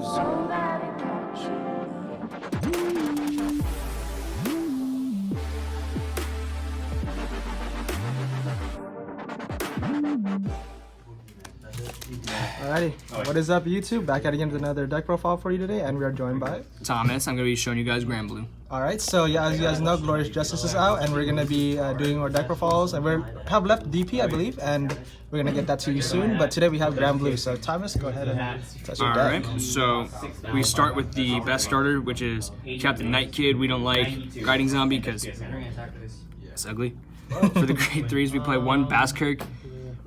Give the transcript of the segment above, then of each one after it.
so that it won't Alrighty, what is up YouTube? Back at again with another deck profile for you today, and we are joined by Thomas. I'm going to be showing you guys GRANBLUE. Alright, so yeah, as you guys know, Glorious Justice is out, and we're going to be doing our deck profiles, and we have left DP, I believe, and we're going to get that to you soon, but today we have GRANBLUE, so Thomas, go ahead and touch your deck. Alright, so we start with the best starter, which is Captain Night Kid. We don't like Guiding Zombie because it's ugly. For the grade 3s, we play 1 Basskirk,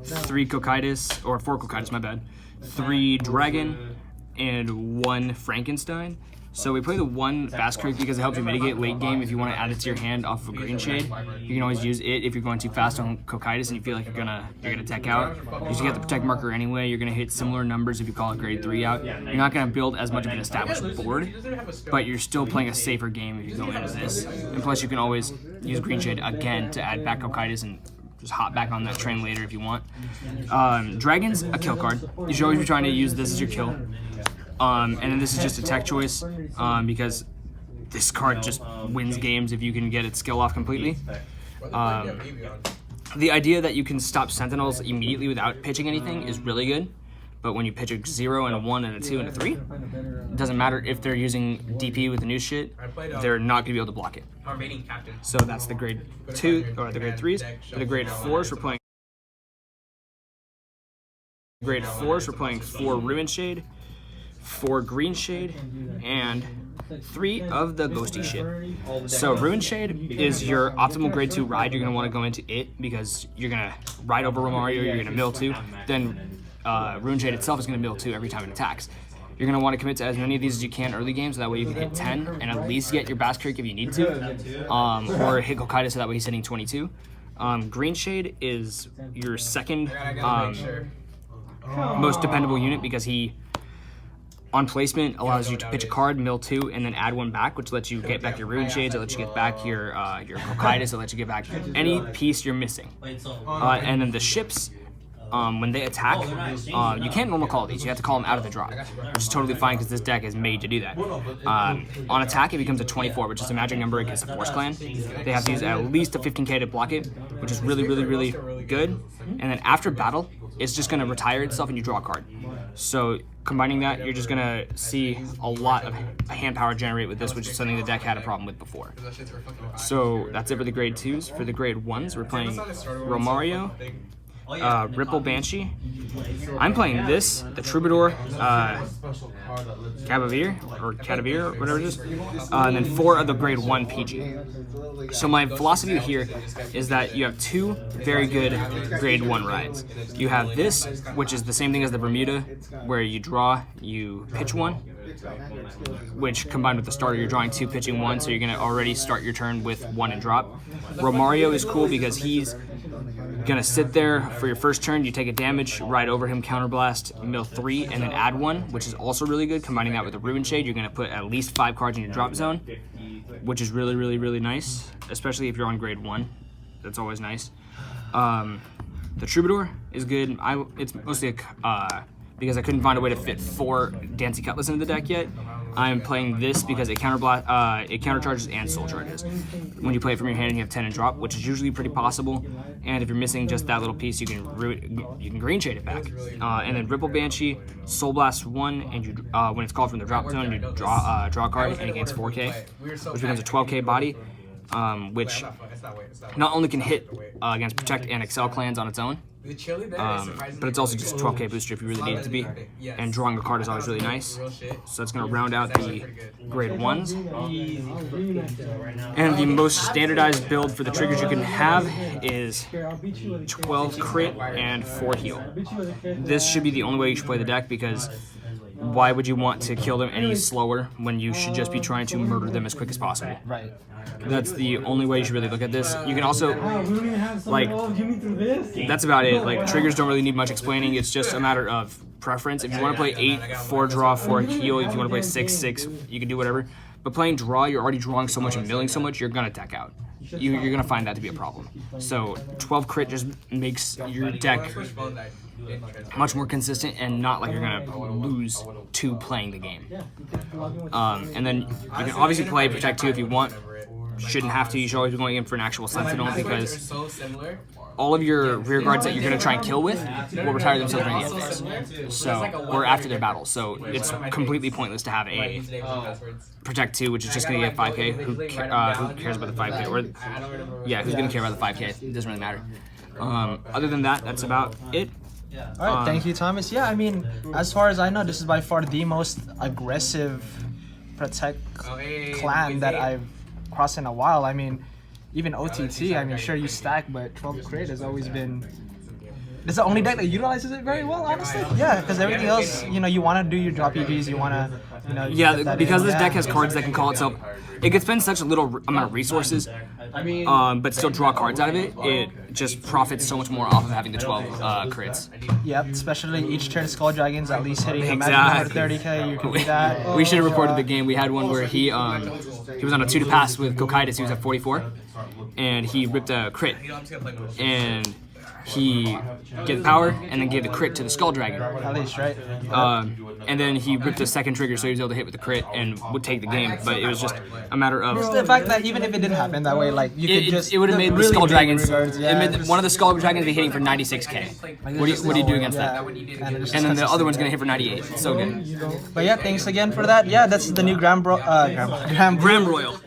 3 Cocytus, or 4 Cocytus, my bad, 3 Dragon, and 1 Frankenstein. So we play the 1 Basskirk because it helps you mitigate late game if you want to add it to your hand off of a Green Shade. You can always use it if you're going too fast on Cocytus and you feel like you're gonna tech out. You usually get the Protect marker anyway. You're gonna hit similar numbers if you call it grade 3 out. You're not gonna build as much of an established board, but you're still playing a safer game if you go into this. And plus you can always use Green Shade again to add back Cocytus and just hop back on that train later if you want. Dragon's a kill card. You should always be trying to use this as your kill. And then this is just a tech choice because this card just wins games if you can get its skill off completely. The idea that you can stop Sentinels immediately without pitching anything is really good, but when you pitch a 0 and a 1 and a 2 and a 3, it doesn't matter if they're using DP with the new shit, they're not going to be able to block it. So that's the grade 2, or the grade 3s. For the grade 4s, we're playing 4 Ruin Shade, 4 Green Shade, and 3 of the ghosty shit. So Ruin Shade is your optimal grade 2 ride. You're going to want to go into it because you're going to ride over Romario, you're going to mill 2. Then Ruin Shade itself is going to mill 2 every time it attacks. You're going to want to commit to as many of these as you can early game, so that way you can hit 10 and at least get your Basskirk if you need to, or hit Cocytus so that way he's hitting 22. Green Shade is your second most dependable unit because he, on placement, allows you to pitch a card, mill 2, and then add 1 back, which lets you get back your Ruin Shades, it lets you get back your Cocytus, it lets you get back any piece you're missing. And then the ships, when they attack, you can't normal call these, you have to call them out of the drop, which is totally fine because this deck is made to do that. On attack, it becomes a 24, which is a magic number against a Force Clan. They have to use at least a 15k to block it, which is really, really, really good. And then after battle, it's just going to retire itself and you draw a card. So combining that, you're just going to see a lot of hand power generate with this, which is something the deck had a problem with before. So that's it for the grade 2s. For the grade 1s, we're playing Romario, Ripple Banshee. I'm playing this, the Troubadour, Cadavir, whatever it is, and then 4 of the grade 1 PG. So my philosophy here is that you have 2 very good grade 1 rides. You have this, which is the same thing as the Bermuda, where you draw, you pitch 1, which combined with the starter, you're drawing 2, pitching 1, so you're going to already start your turn with 1 and drop. Romario is cool because he's gonna sit there for your first turn, you take a damage, ride over him, counterblast, mill 3, and then add 1, which is also really good. Combining that with the Ruin Shade, you're gonna put at least 5 cards in your drop zone, which is really, really, really nice, especially if you're on grade 1. That's always nice. The Troubadour is good. It's mostly because I couldn't find a way to fit 4 Dancy Cutlass into the deck yet. I'm playing this because it countercharges and soul charges when you play it from your hand and you have 10 and drop, which is usually pretty possible. And if you're missing just that little piece, you can Green Shade it back. And then Ripple Banshee, Soul Blast 1, and you when it's called from the drop zone, you draw a card and it gains 4k, which becomes a 12k body, which not only can hit against Protect and Excel clans on its own, but it's also just a 12k booster if you really need it to be, and drawing a card is always really nice. So that's going to round out the grade 1s. And the most standardized build for the triggers you can have is 12 crit and 4 heal. This should be the only way you should play the deck because why would you want to kill them any slower when you should just be trying to murder them as quick as possible? Right. That's the only way you should really look at this. You can also, like, that's about it. Like, triggers don't really need much explaining. It's just a matter of preference. If you want to play 8, 4 draw, 4 heal, if you want to play 6, 6, you can do whatever. But playing draw, you're already drawing so much and milling so much, you're going to deck out. you're gonna find that to be a problem. So 12 crit just makes your deck much more consistent and not like you're gonna lose 2 playing the game. And then you can obviously play Protect 2 if you want. Shouldn't have to. You should always be going in for an actual Sentinel because all of your rear guards that you're going to try and kill with will retire themselves during the end phase. So, or after their battle. So it's completely pointless to have a Protect 2, which is just going to get 5k. Who cares about the 5k? Or, yeah, who's going to care about the 5k? It doesn't really matter. Other than that, that's about it. All right, thank you, Thomas. Yeah, I mean, as far as I know, this is by far the most aggressive Protect clan that I've crossed in a while. I mean, even OTT, I mean, sure you stack, but 12 crit has always been... It's the only deck that utilizes it very well, honestly. Yeah, because everything else, you know, you want to do your drop EVs, you want to, you know... Yeah, because this deck has cards that can call itself... It could spend such a little amount of resources, but still draw cards out of it. It just profits so much more off of having the 12 crits. Yep, especially each turn Skull Dragon's at least hitting a magic 130k. You can do that. We should have recorded the game. We had one where he was on a 2 to pass with Cocytus. He was at 44, and he ripped a crit, and he gave the power and then gave the crit to the Skull Dragon. At least, right? And then he ripped a second trigger, so he was able to hit with the crit and would take the game. But it was just a matter of the fact that even if it didn't happen that way, like you could just it would have made the really Skull Dragons. yeah, it made one of the Skull Dragons be hitting for 96k. What do you do against that? And then the other one's gonna hit for 98. So good. But yeah, thanks again for that. Yeah, that's the new Grand Royal.